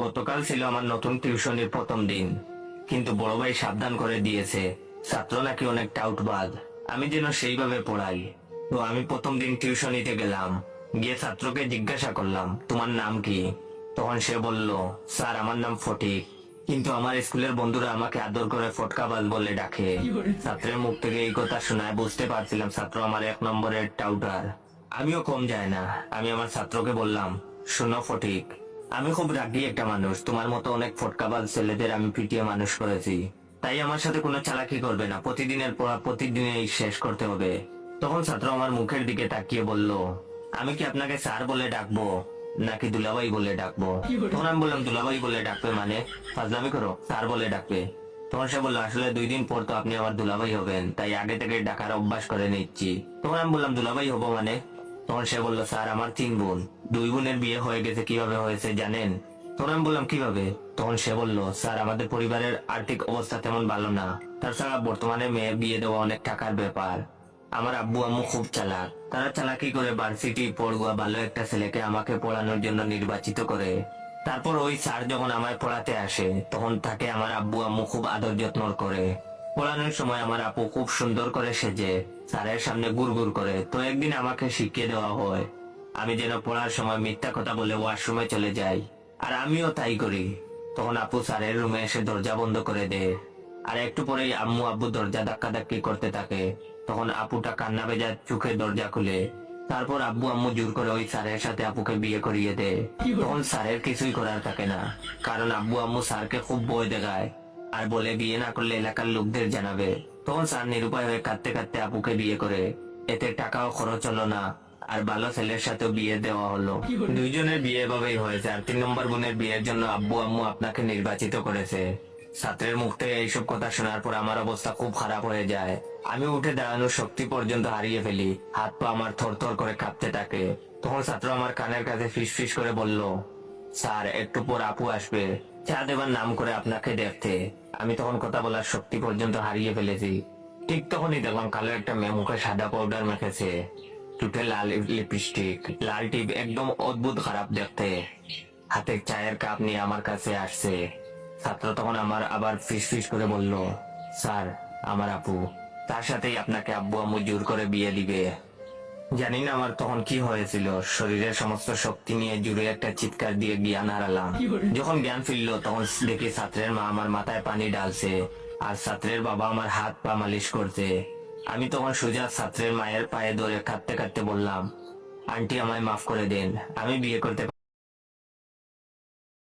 গতকাল ছিল আমার নতুন টিউশনের প্রথম দিন, কিন্তু বড় ভাই সাবধান করে দিয়েছে ছাত্র নাকি অনেক টাউটবাজ, আমি যেন সেইভাবে পড়াই। তো আমি প্রথম দিন টিউশনিতে গেলাম, গিয়ে ছাত্রকে জিজ্ঞাসা করলাম তোমার নাম কি। তখন সে বলল, স্যার আমার নাম ফটিক, কিন্তু আমার স্কুলের বন্ধুরা আমাকে আদর করে ফটকাবাজ বলে ডাকে। ছাত্রের মুখ থেকে এই কথা শোনায় বুঝতে পারছিলাম ছাত্র আমার 1 নম্বরের টাউটার। আমিও কম যায় না, আমি আমার ছাত্রকে বললাম, শোনো ফটিক, আমি খুব রাগী একটা মানুষ, তোমার মতো অনেক ফটকাবাজ ছেলেদের আমি পিটিয়ে মানুষ করেছি, তাই আমার সাথে কোনো চালাকি করবে না, প্রতিদিনের পড়া প্রতিদিনই শেষ করতে হবে। তখন ছাত্র আমার মুখের দিকে তাকিয়ে বলল, আমি কি আপনাকে স্যার বলে ডাকবো নাকি দুলাভাই বলে ডাকবো? তখন আমি বললাম, দুলাভাই বলে ডাকবে মানে? ফাজলামি করো, স্যার বলে ডাকবে। তখন সে বললো, আসলে 2 দিন পর তো আপনি আমার দুলাভাই হবেন, তাই আগে থেকে ডাকার অভ্যাস করে নিচ্ছি। তখন আমি বললাম, দুলাভাই হবো মানে? তখন সে বললো, স্যার আমার 3 বোন, 2 বোনের বিয়ে হয়ে গেছে, কিভাবে হয়েছে জানেন? তখন আমি বললাম, কিভাবে? তখন সে বললো, স্যার আমাদের পরিবারের আর্থিক অবস্থা তেমন ভালো না, তাছাড়া বর্তমানে মেয়ে বিয়ে দেওয়া অনেক টাকার ব্যাপার। আমার আব্বু আম্মু খুব চালাক, তারা চালাকি করে ভার্সিটি পড়ুয়া ভালো একটা ছেলেকে আমাকে পড়ানোর জন্য নির্বাচিত করে। তারপর ওই স্যার যখন আমায় পড়াতে আসে, তখন তাকে আমার আব্বু আম্মু খুব আদর যত্ন করে। পড়ানোর সময় আমার আপু খুব সুন্দর করে সেজে স্যারের সামনে গুড়গুড় করে। তো একদিন আমাকে শিখিয়ে দেওয়া হয় আমি যেন পড়ার সময় মিথ্যা কথা বলে ওয়াশরুমে চলে যাই, আর আমিও তাই করি। তখন আপু স্যারের রুমে এসে দরজা বন্ধ করে দেয়, আর একটু পরেই আম্মু আব্বু দরজা ধাক্কাধাক্কি করতে থাকে। তখন আপুটা কান্না ভেজা চোখে দরজা খুলে। তারপর আব্বু আম্মু জোর করে ওই স্যারের সাথে আপুকে বিয়ে করিয়ে দেয়। তখন স্যারের কিছুই করার থাকে না, কারণ আব্বু আম্মু স্যারকে খুব ভয় দেখায় আর বলে বিয়ে না করলে এলাকার লোকদের জানাবে। তখন স্যার নিরুপায় হয়ে কাঁদতে কাঁদতে আপুকে বিয়ে করে। এতে টাকাও খরচ হলো না, আর ভালো ছেলের সাথে বিয়ে দেওয়া হলো। 2 জনের বিয়ে এভাবেই হয়েছে, আর 3 নম্বর বোনের বিয়ের জন্য আব্বু আম্মু আপনাকে নির্বাচিত করেছে। ছাত্রের মুখ থেকে এইসব কথা শোনার পর আমার অবস্থা খুব খারাপ হয়ে যায়। আমি উঠে দাঁড়ানোর শক্তি পর্যন্ত হারিয়ে ফেলি, হাত পা আমার থরথর করে কাঁপতে থাকে। তখন ছাত্র আমার কানের কাছে ফিস ফিস করে বলল, স্যার একটু পর আপু আসবে চা দেবার নাম করে আপনাকে দেখতে। আমি তখন কথা বলার শক্তি পর্যন্ত হারিয়ে ফেলেছি। ঠিক তখনই দেখলাম কালো একটা মেয়ে মুখে সাদা পাউডার মেখেছে, ঠোঁটে লাল লিপস্টিক, লাল টিপ, একদম অদ্ভুত খারাপ দেখতে, হাতে চায়ের কাপ নিয়ে আমার কাছে আসছে। ছাত্র তখন আমার আবার ফিস ফিস করে বলল, স্যার আমার আপু, তার সাথেই আপনাকে আব্বু আম্মু জোর করে বিয়ে দিবে। জানি না আমার তখন কি হয়েছিল, শরীরের সমস্ত শক্তি নিয়ে জুড়ে একটা চিৎকার দিয়ে জ্ঞান হারালাম। যখন জ্ঞান ফিরলো তখন দেখি ছাত্রের মা আমার মাথায় পানি ঢালছে, আর ছাত্রের বাবা আমার হাত পা মালিশ করছে। আমি তখন সোজা ছাত্রের মায়ের পায়ে ধরে কাঁদতে কাঁদতে বললাম, আন্টি আমায় মাফ করে দেন, আমি বিয়ে করতে